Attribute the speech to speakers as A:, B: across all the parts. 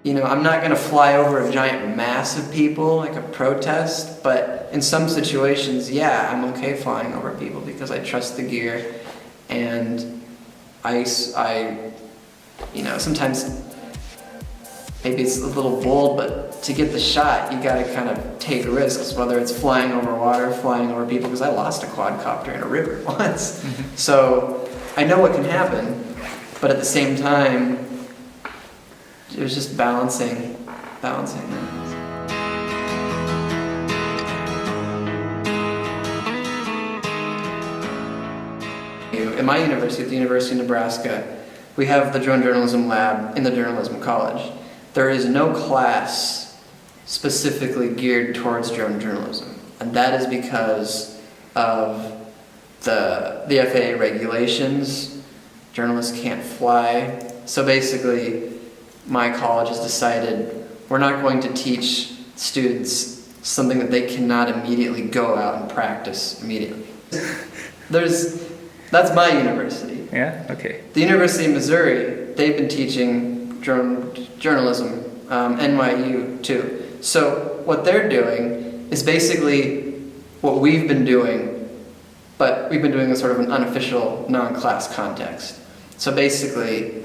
A: I'm not going to fly over a giant mass of people like a protest, but in some situations, yeah, I'm okay flying over people because I trust the gear, and I sometimes maybe it's a little bold, but to get the shot, you got to kind of take risks, whether it's flying over water, flying over people, because I lost a quadcopter in a river once. So I know what can happen, but at the same time, it was just balancing things. In my university, at the University of Nebraska, we have the drone journalism lab in the journalism college. There is no class specifically geared towards drone journalism, and that is because of the FAA regulations. Journalists can't fly. So basically, my college has decided we're not going to teach students something that they cannot immediately go out and practice immediately. That's my university.
B: Yeah? Okay.
A: The University of Missouri, they've been teaching drone journalism, NYU too. So what they're doing is basically what we've been doing, but we've been doing in sort of an unofficial, non-class context. So basically,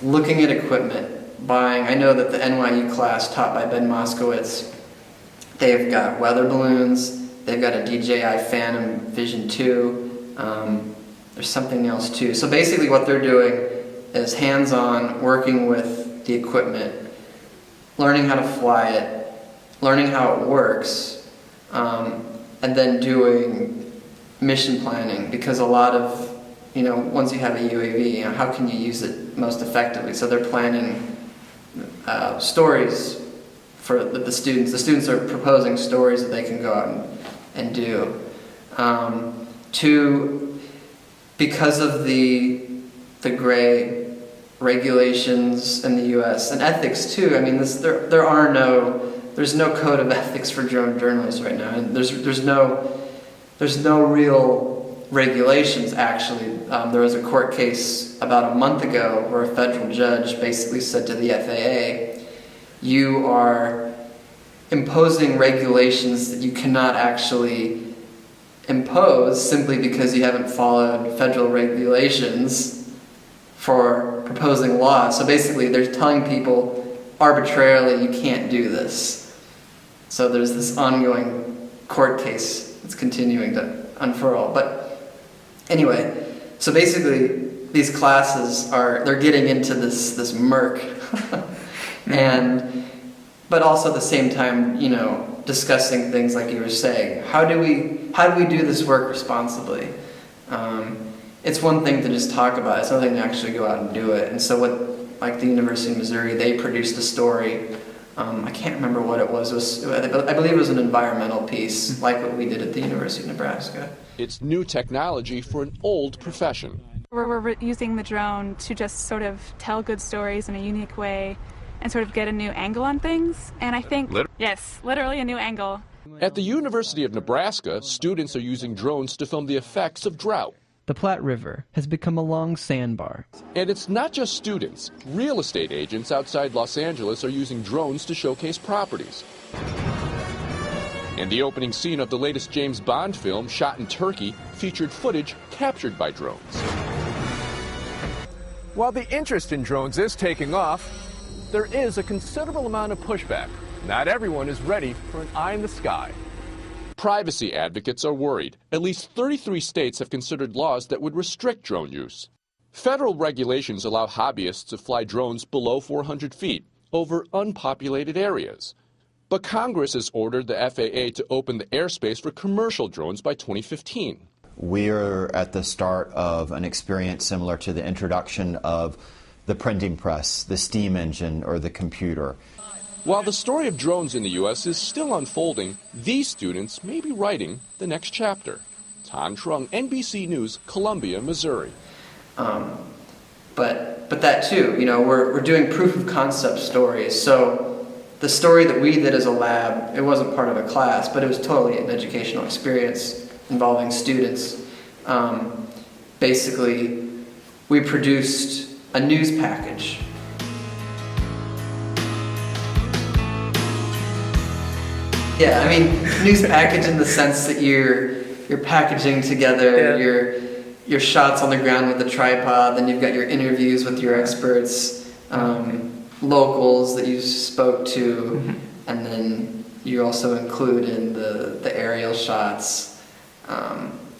A: looking at equipment, buying, I know that the NYU class taught by Ben Moskowitz, they've got weather balloons, they've got a DJI Phantom Vision 2, there's something else too. So basically what they're doing is hands-on, working with the equipment, learning how to fly it, learning how it works, and then doing mission planning, because a lot of, once you have a UAV, how can you use it most effectively? So they're planning stories for the students. The students are proposing stories that they can go out and do. Because of the gray regulations in the U.S. and ethics too. There's no code of ethics for drone journalists right now, and there's no real regulations actually. There was a court case about a month ago where a federal judge basically said to the FAA, "You are imposing regulations that you cannot actually impose simply because you haven't followed federal regulations for proposing laws." So basically they're telling people arbitrarily you can't do this. So there's this ongoing court case that's continuing to unfurl. But anyway, so basically these classes they're getting into this murk but also at the same time, discussing things like you were saying. How do we do this work responsibly? It's one thing to just talk about it. It's another thing to actually go out and do it. And so like the University of Missouri, they produced a story. I can't remember what it was. I believe it was an environmental piece, like what we did at the University of Nebraska.
C: It's new technology for an old profession.
D: We're using the drone to just sort of tell good stories in a unique way and sort of get a new angle on things. And I think, yes, literally a new angle.
C: At the University of Nebraska, students are using drones to film the effects of drought.
E: The Platte River has become a long sandbar.
C: And it's not just students. Real estate agents outside Los Angeles are using drones to showcase properties. And the opening scene of the latest James Bond film, shot in Turkey, featured footage captured by drones.
F: While the interest in drones is taking off, there is a considerable amount of pushback. Not everyone is ready for an eye in the sky.
C: Privacy advocates are worried. At least 33 states have considered laws that would restrict drone use. Federal regulations allow hobbyists to fly drones below 400 feet over unpopulated areas. But Congress has ordered the FAA to open the airspace for commercial drones by 2015.
G: We're at the start of an experience similar to the introduction of the printing press, the steam engine, or the computer.
C: While the story of drones in the U.S. is still unfolding, these students may be writing the next chapter. Tan Trung, NBC News, Columbia, Missouri.
A: But that too, we're doing proof of concept stories. So the story that we did as a lab, it wasn't part of a class, but it was totally an educational experience involving students. Basically, we produced a news package. Yeah, I mean, news package in the sense that you're packaging together your shots on the ground with the tripod, then you've got your interviews with your experts, locals that you spoke to, and then you also include in the aerial shots.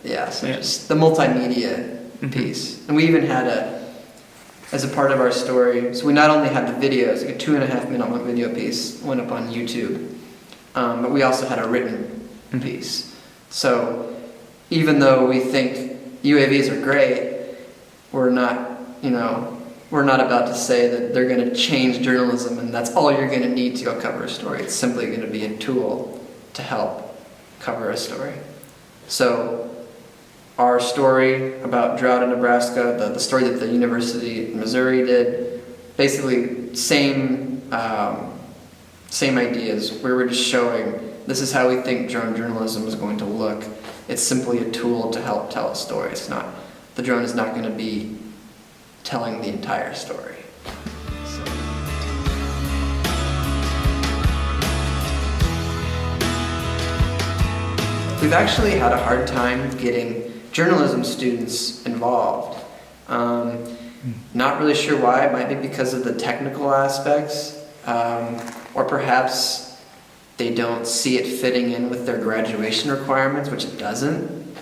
A: Just the multimedia piece. And we even had as a part of our story, so we not only had the videos, like a 2.5-minute long video piece went up on YouTube, but we also had a written piece. So even though we think UAVs are great, we're not about to say that they're going to change journalism and that's all you're going to need to go cover a story. It's simply going to be a tool to help cover a story. So our story about drought in Nebraska, the story that the University of Missouri did, basically same ideas. We were just showing this is how we think drone journalism is going to look. It's simply a tool to help tell a story. The drone is not going to be telling the entire story. We've actually had a hard time getting journalism students involved. Not really sure why. It might be because of the technical aspects, or perhaps they don't see it fitting in with their graduation requirements, which it doesn't.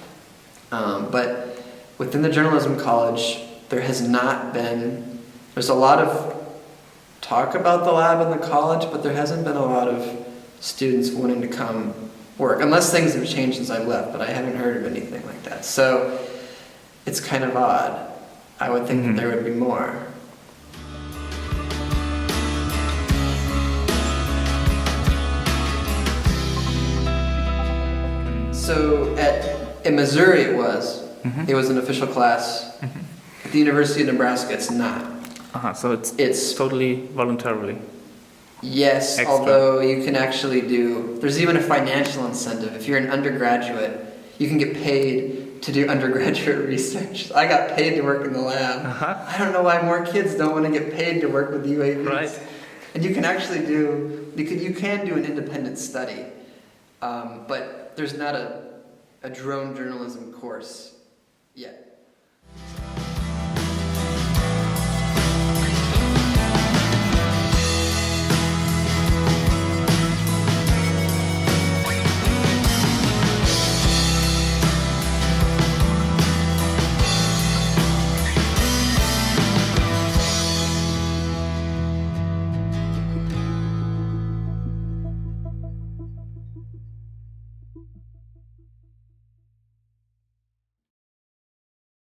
A: But within the journalism college, there's a lot of talk about the lab in the college, but there hasn't been a lot of students wanting to come work, unless things have changed since I left, but I haven't heard of anything like that. So it's kind of odd. I would think that there would be more. So in Missouri it was an official class. At the University of Nebraska it's not.
B: So it's totally voluntarily.
A: Yes,
B: Extra.
A: although you can actually there's even a financial incentive. If you're an undergraduate, you can get paid to do undergraduate research. I got paid to work in the lab. I don't know why more kids don't want to get paid to work with UAVs.
B: Right.
A: And you can actually you can do an independent study, but there's not a drone journalism course yet.